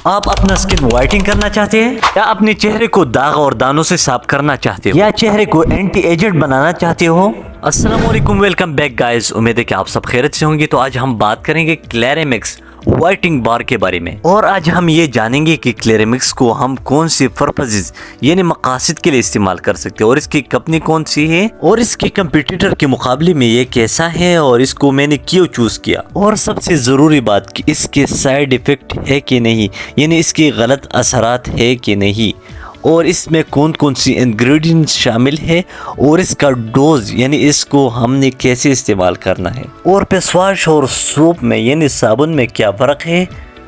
آپ اپنا سکن وائٹنگ کرنا چاہتے ہیں یا اپنے چہرے کو داغ اور دانوں سے صاف کرنا چاہتے ہو یا چہرے کو اینٹی ایجنٹ بنانا چاہتے ہو؟ السلام علیکم، ویلکم بیک گائز، امید ہے کہ آپ سب خیریت سے ہوں گے۔ تو آج ہم بات کریں گے کلیرامکس وائٹنگ بار کے بارے میں، اور آج ہم یہ جانیں گے کہ کلیرامکس کو ہم کون سی پرپزز یعنی مقاصد کے لیے استعمال کر سکتے ہیں، اور اس کی کمپنی کون سی ہے، اور اس کے کمپیٹیٹر کے مقابلے میں یہ کیسا ہے، اور اس کو میں نے کیوں چوز کیا، اور سب سے ضروری بات کہ اس کے سائیڈ ایفیکٹ ہے کہ نہیں، یعنی اس کے غلط اثرات ہے کہ نہیں، اور اس میں کون کون سی انگریڈینٹس شامل ہے، اور اس کا ڈوز یعنی اس کو ہم نے کیسے استعمال کرنا ہے، اور فیس واش اور سوپ میں یعنی صابن میں کیا فرق ہے،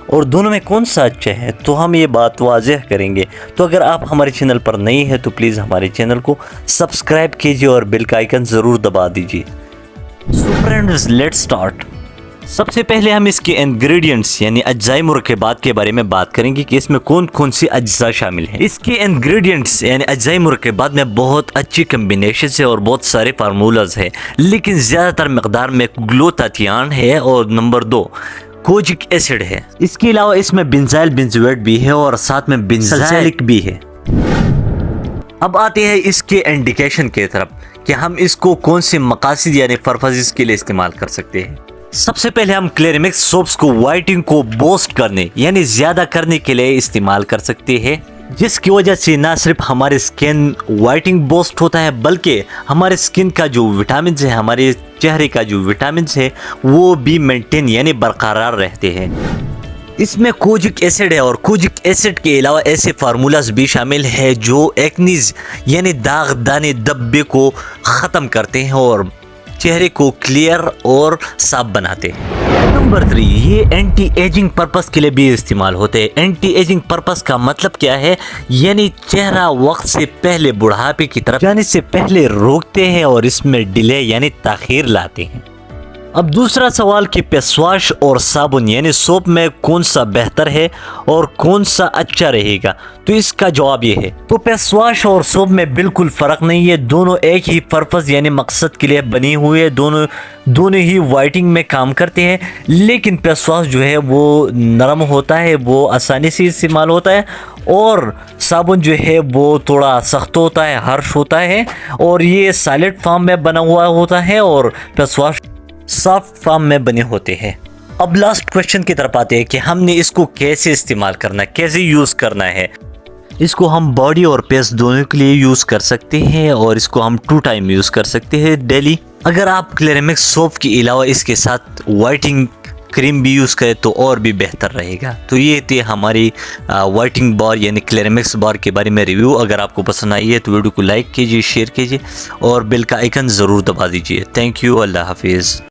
اور دونوں میں کون سا اچھا ہے، تو ہم یہ بات واضح کریں گے۔ تو اگر آپ ہمارے چینل پر نئی ہیں تو پلیز ہمارے چینل کو سبسکرائب کیجئے اور بیل کا آئیکن ضرور دبا دیجئے۔ سو فرینڈز، لیٹس سٹارٹ۔ سب سے پہلے ہم اس کے انگریڈینٹس یعنی اجزائی مرکبات کے بارے میں بات کریں گے کہ اس میں کون کون سی اجزاء شامل ہیں۔ اس کے انگریڈینٹس یعنی اجزائی مرکبات میں بہت اچھی کمبینیشنز ہے اور بہت سارے فارمولاز ہیں، لیکن زیادہ تر مقدار میں گلوتاتھیون ہے، اور نمبر 2 کوجک ایسڈ ہے۔ اس کے علاوہ اس میں بنزائل بنزویٹ بھی ہے، اور ساتھ میں بنزائلک بھی ہے۔ اب آتے ہیں اس کے انڈیکیشن کی طرف کہ ہم اس کو کون سے مقاصد یعنی پرپزز کے لیے استعمال کر سکتے ہیں۔ سب سے پہلے ہم کلیرامکس سوپس کو وائٹنگ کو بوسٹ کرنے یعنی زیادہ کرنے کے لیے استعمال کر سکتے ہیں، جس کی وجہ سے نہ صرف ہمارے سکن وائٹنگ بوسٹ ہوتا ہے بلکہ ہمارے سکن کا جو وٹامنز ہے، ہمارے چہرے کا جو وٹامنز ہے وہ بھی مینٹین یعنی برقرار رہتے ہیں۔ اس میں کوجک ایسڈ ہے، اور کوجک ایسڈ کے علاوہ ایسے فارمولاز بھی شامل ہیں جو ایکنیز یعنی داغ دانے دبے کو ختم کرتے ہیں اور چہرے کو کلیئر اور صاف بناتے ہیں۔ نمبر 3، یہ اینٹی ایجنگ پرپس کے لیے بھی استعمال ہوتے ہیں۔ اینٹی ایجنگ پرپس کا مطلب کیا ہے، یعنی چہرہ وقت سے پہلے بڑھاپے کی طرف جانے سے پہلے روکتے ہیں اور اس میں ڈیلے یعنی تاخیر لاتے ہیں۔ اب دوسرا سوال کہ فیس واش اور صابن یعنی سوپ میں کون سا بہتر ہے اور کون سا اچھا رہے گا، تو اس کا جواب یہ ہے تو فیس واش اور سوپ میں بالکل فرق نہیں ہے، دونوں ایک ہی پرپز یعنی مقصد کے لیے بنی ہوئے، دونوں ہی وائٹنگ میں کام کرتے ہیں، لیکن فیس واش جو ہے وہ نرم ہوتا ہے، وہ آسانی سے استعمال ہوتا ہے، اور صابن جو ہے وہ تھوڑا سخت ہوتا ہے، ہارش ہوتا ہے، اور یہ سالڈ فارم میں بنا ہوا ہوتا ہے، اور فیس واش سافٹ فارم میں بنے ہوتے ہیں۔ اب لاسٹ کوشچن کی طرف آتے ہیں کہ ہم نے اس کو کیسے استعمال کرنا ہے، کیسے یوز کرنا ہے۔ اس کو ہم باڈی اور فیس دونوں کے لیے یوز کر سکتے ہیں، اور اس کو ہم 2 ٹائم یوز کر سکتے ہیں ڈیلی۔ اگر آپ کلیرامکس سوپ کے علاوہ اس کے ساتھ وائٹنگ کریم بھی یوز کرے تو اور بھی بہتر رہے گا۔ تو یہ تھی ہماری وائٹنگ بار یعنی کلیرامکس بار کے بارے میں ریویو۔ اگر آپ کو پسند آئی ہے تو ویڈیو کو لائک کیجیے، شیئر کیجیے، اور بیل کا آئیکن ضرور دبا دیجیے۔ تھینک یو، اللہ حافظ۔